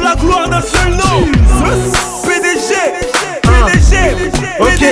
la gloire d'un seul nom. PDG. Ok,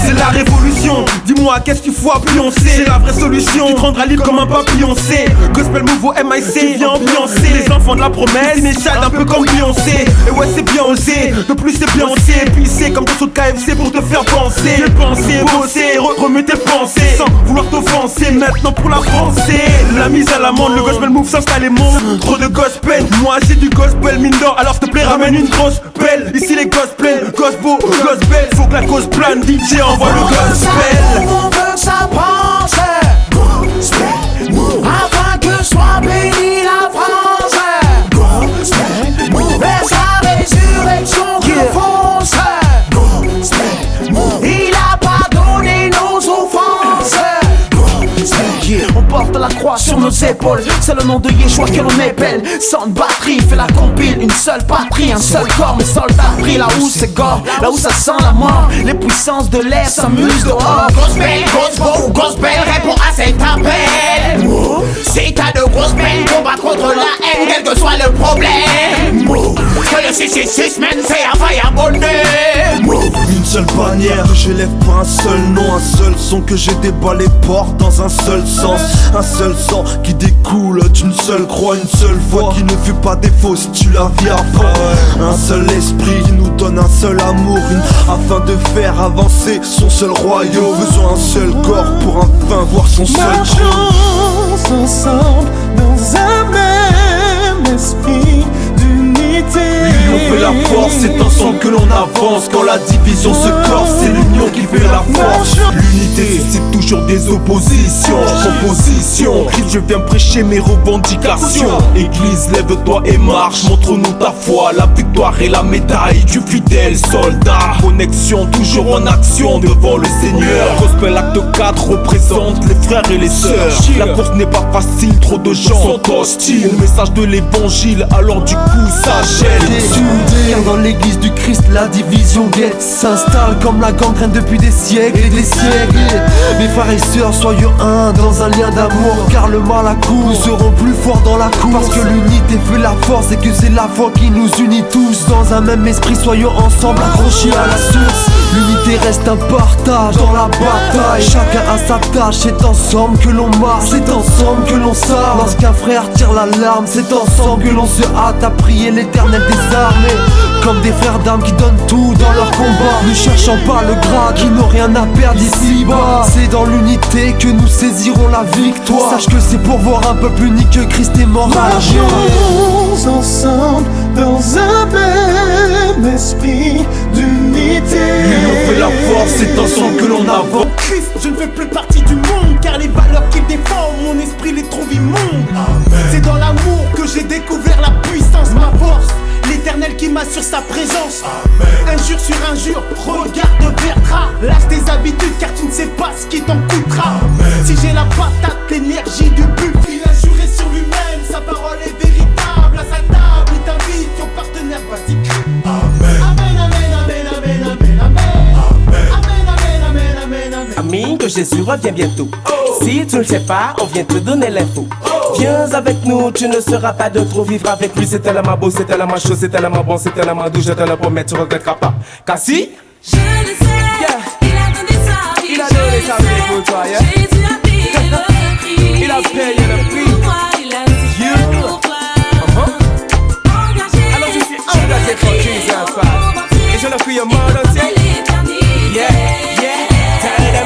c'est la révolution. Dis-moi, qu'est-ce qu'il faut à Beyoncé? C'est la vraie solution. Tu te rendras libre comme un papillon C. Gospel Move au MIC, viens ambiancer. Les enfants de la promesse, Inéchal un peu comme Beyoncé. Et ouais, c'est bien osé, de plus c'est bien osé. Puis c'est comme ton saut de KFC pour te faire penser. Penser, bosser, remue tes pensées sans vouloir t'offenser. Maintenant pour la français, la mise à l'amende, le Gospel Move s'installe et monte. Trop de gospel, moi j'ai du gospel mine d'or. Alors s'il te plaît ramène une grosse pelle. Ici les gospel, gospel, gospel. Faut que la cause plane, DJ envoie le gospel. On veut que ça pense, gospel, afin que soit bénie la France. Gospel, vers sa résurrection que fonce. Gospel, il a pardonné nos offenses. On porte la croix sur nos épaules, c'est le nom de Yeshua que l'on épelle. Sans batterie, fait la compile, une seule patrie, un seul corps. Mes soldats brillent là où c'est gore, là où ça sent la mort. Les puissances de l'air s'amusent dehors. Gospel, gospel, gospel, réponds à cet appel. Si t'as de grosses peines, combat contre la haine, quel que soit le problème. Que le 666 mène, c'est un fireball. Une seule bannière que j'élève pour un seul nom, un seul son que j'ai déballé porte dans un seul sens, un seul sang qui découle d'une seule croix, une seule voix qui ne fut pas défaut si tu la vis avant. Un seul esprit qui nous donne un seul amour, afin de faire avancer son seul royaume. Faisons un seul corps pour enfin voir son seul Dieu. Marchons ensemble dans un même esprit d'unité. L'union fait la force, c'est ensemble que l'on avance. Quand la division se corse, c'est l'union qui fait la force. L'unité suscite toujours des oppositions. Opposition, Christ, je viens prêcher mes revendications. Église, lève-toi et marche, montre-nous ta foi. La victoire et la médaille du fidèle soldat. Connexion toujours en action devant le Seigneur. Gospel acte 4 représente les frères et les sœurs. La course n'est pas facile, trop de gens sont hostiles au message de l'évangile, alors du coup ça gêne. Car dans l'église du Christ, la division guette s'installe comme la gangrène depuis des siècles et des siècles. Mes frères et sœurs, soyons un dans un lien d'amour, car le mal à coup, nous serons plus forts dans la course. Parce que l'unité fait la force et que c'est la foi qui nous unit tous. Dans un même esprit, soyons ensemble accrochés à la source. L'unité reste un partage dans la bataille. Chacun a sa tâche, c'est ensemble que l'on marche, c'est ensemble que l'on s'arme. Lorsqu'un frère tire l'alarme, c'est ensemble que l'on se hâte à prier l'Éternel des armées. Comme des frères d'armes qui donnent tout dans leur combat, ne cherchant pas le gras, qui n'ont rien à perdre ici-bas. C'est dans l'unité que nous saisirons la victoire. Sache que c'est pour voir un peuple uni que Christ est mort à la joie. Marchons ensemble dans un même esprit d'unité. L'union fait la force, c'est ensemble que l'on avance. Christ, je ne fais plus partie du monde, car les valeurs qu'il défend, mon esprit les trouve immondes. C'est dans l'amour que j'ai découvert la puissance, ma force. L'Éternel qui m'assure sa présence. Injure sur injure, regarde Bertra. Lâche tes habitudes car tu ne sais pas ce qui t'en coûtera. Si j'ai la patate, l'énergie du but, il a juré sur lui-même, sa parole est véritable. À sa table, il t'invite, ton partenaire, vas-y crie. Amen, amen, amen, amen, amen, amen. Amen, amen, amen, amen, amen. Amen, que Jésus revient bientôt. Si tu ne sais pas, on vient te donner l'info. Viens avec nous, tu ne seras pas de trop. Vivre avec lui, c'est tellement beau, c'est tellement chaud, c'est tellement bon, c'est tellement doux. Je te le promets, tu regretteras pas. Car si je le sais, il a donné sa vie. Il a donné sa vie pour toi, yeah. Jésus a payé le prix. Il a payé le prix. Pour toi, il a dit pour toi. Engagé. Alors je suis engagé pour Jésus, et je le prie au monde entier. Yeah, yeah.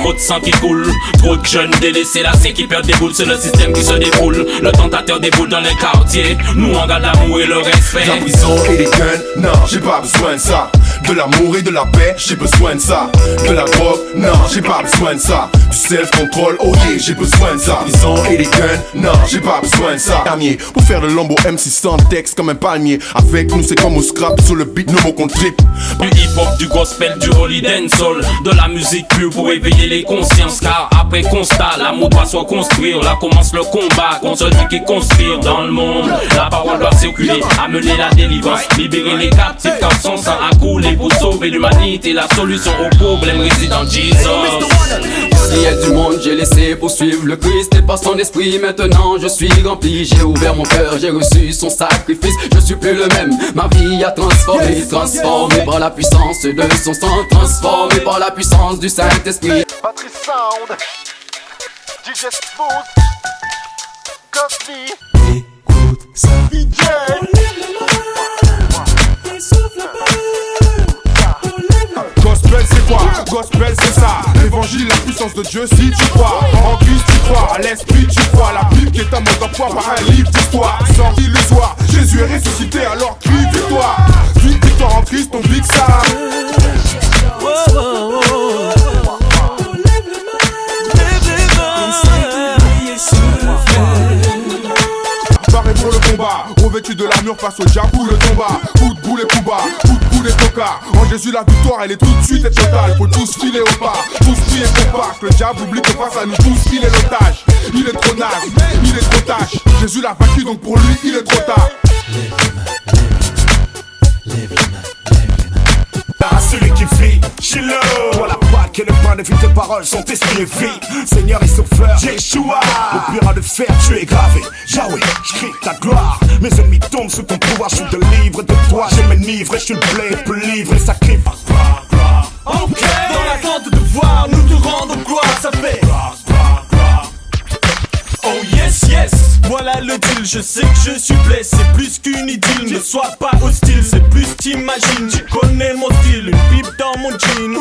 Trop de sang qui coule, trop de jeunes délaissés là, c'est qui perdent des boules, c'est le système qui se déroule. Le tentateur déboule dans les quartiers, nous on garde l'amour et le respect. La prison et les guns, non, j'ai pas besoin de ça. De l'amour et de la paix, j'ai besoin de ça. De la drogue, non, j'ai pas besoin de ça. Du self-control, oh yeah, j'ai besoin de ça. Prison et les guns, non, j'ai pas besoin de ça. Dernier, pour faire le lambeau MC sans texte comme un palmier. Avec nous c'est comme au scrap, sur le beat, nos mots qu'on trip. Du hip-hop, du gospel, du holy dancehall. De la musique pure pour éveiller les consciences. Car après constat, l'amour doit se construire. Là commence le combat contre celui qui conspire dans le monde. La parole doit circuler, amener la délivrance, libérer les captifs car son sang a coulé pour sauver l'humanité. La solution au problème réside en Jesus. industriel du monde, j'ai laissé poursuivre le Christ et par son esprit. Maintenant je suis rempli, j'ai ouvert mon cœur, j'ai reçu son sacrifice. Je suis plus le même, ma vie a transformé, transformé par la puissance de son sang, transformé par la puissance du Saint-Esprit. Batterie Sound, DJ Smooth, Cosby. Écoute ça, DJ. Gospel c'est quoi? Gospel c'est ça. L'évangile, la puissance de Dieu si tu crois. En Christ tu crois, à l'esprit tu crois. La Bible qui est un mode d'emploi par un livre d'histoire. Sans illusoire, Jésus est ressuscité alors crie victoire. Victoire en Christ, ton big ça. Paré pour le combat, revêtu de l'armure face au diable ou le combat. Coup de boule et coup bas, coup de boule et coca. En Jésus la victoire elle est tout de suite et totale. Faut tous filer au pas, tous crier compact. Le diable oublie que face à nous tous il est l'otage. Il est trop naze, il est trop tâche. Jésus l'a vaincu donc pour lui il est trop tard. lève les mains. À celui qui vit, Shiloh. Pour la Pâque et le pain de vie, tes paroles sont esprit et vie. Seigneur et sauveur, Yeshua. Au bureau de fer, tu es gravé. Yahweh, j'crie ta gloire. Mes ennemis tombent sous ton pouvoir, je te livre de toi. Je m'enivre et je le blé, peux livrer sacrifice. Ok, dans l'attente de voir, nous te rendons gloire, ça fait. Oh yes, yes, voilà le deal, je sais que je suis blessé, c'est plus qu'une idylle, ne sois pas hostile, c'est plus t'imagines, tu connais mon style, une pipe dans mon jean,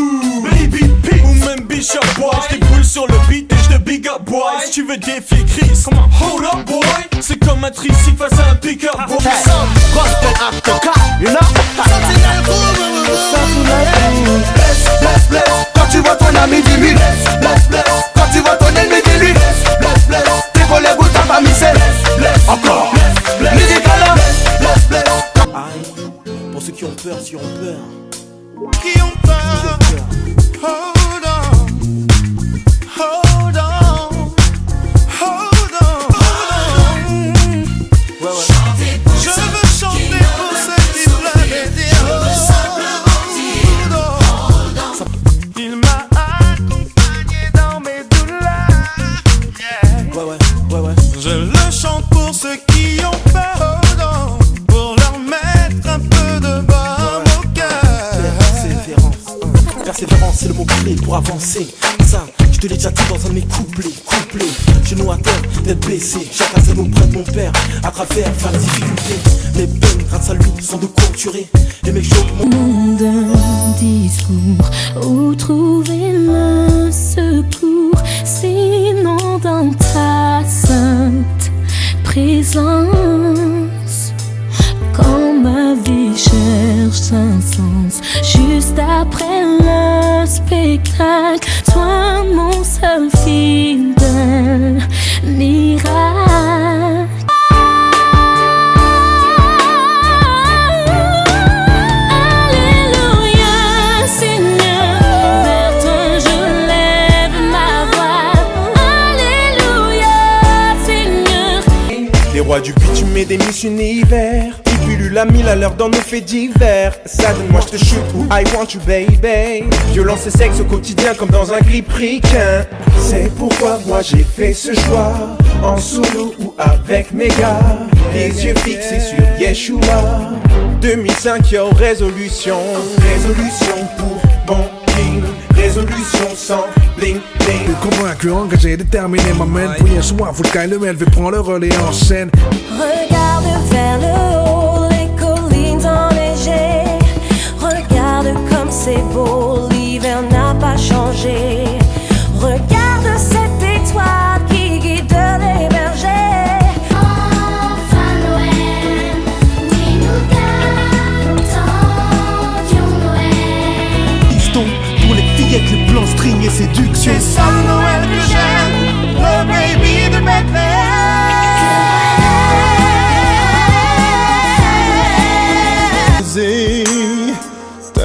baby pipe, ou même Bishop boy, je déboule sur le beat et je te big up boy, si tu veux défier Chris, hold up boy, c'est comme un tricycle face à un pick-up boy. Gospel after car, you know. Bless, bless, quand tu vois ton ami dis-lui bless, bless, quand tu vois ton ennemi dis-lui bless, bless, tes collègues ou ta famille c'est bless, encore musical bless. Aïe, pour ceux qui ont peur, qui ont peur. Qui ont peur, hold on, hold on, hold on, ouais, ouais. Je veux chanter pour ceux qui pleurent et dire il m'a accompagné dans mes douleurs, yeah. Ouais. Je le chante pour ceux qui ont peur, hold on, pour leur mettre un peu de baume au cœur. Persévérance, c'est le mot clé pour avancer. Ça, je te l'ai déjà dit dans un de mes couplets. Genoux à terre, tête blessée. Chacun sait nous prête mon père à travers la difficulté. Les peines, grâce à lui, sont de courte durée. Les mecs chauds, mon monde, un discours où trouver le secours, sinon dans ta sainte présence. Quand ma vie cherche un sens, juste après le spectacle, toi mon seul fidèle miracle. Alléluia, Seigneur, vers toi je lève ma voix. Alléluia, Seigneur. Les rois du bitume et des Miss Univers, ils pullulent à 1000 à l'heure dans nos faits divers. Ça donne moi je te shoot ou I want you baby. Violence et sexe au quotidien comme dans un clip ricain. C'est pourquoi moi j'ai fait ce choix, en solo ou avec mes gars, les yeux fixés sur Yeshua. 2005 yo, résolution pour bon king, résolution sans bling bling. Convaincu, engagé, déterminé, m'amène pour hier soir, faut le le élevé, prend le relais en scène. Regarde vers le haut, les collines enneigées. Regarde comme c'est beau, l'hiver n'a pas changé. Regarde cette étoile qui guide les bergers. Enfin Noël, dis-nous qu'attendions Noël. Piston pour les fillettes, les plans string et séduction. C'est ça le Noël que j'aime, le baby de Bethlehem.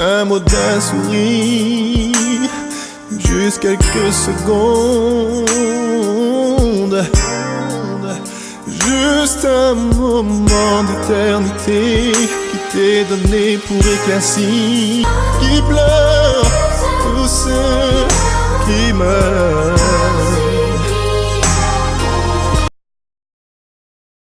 Un mot d'un sourire, juste quelques secondes, juste un moment d'éternité qui t'est donné pour éclaircir, qui pleure tous ceux qui meurt.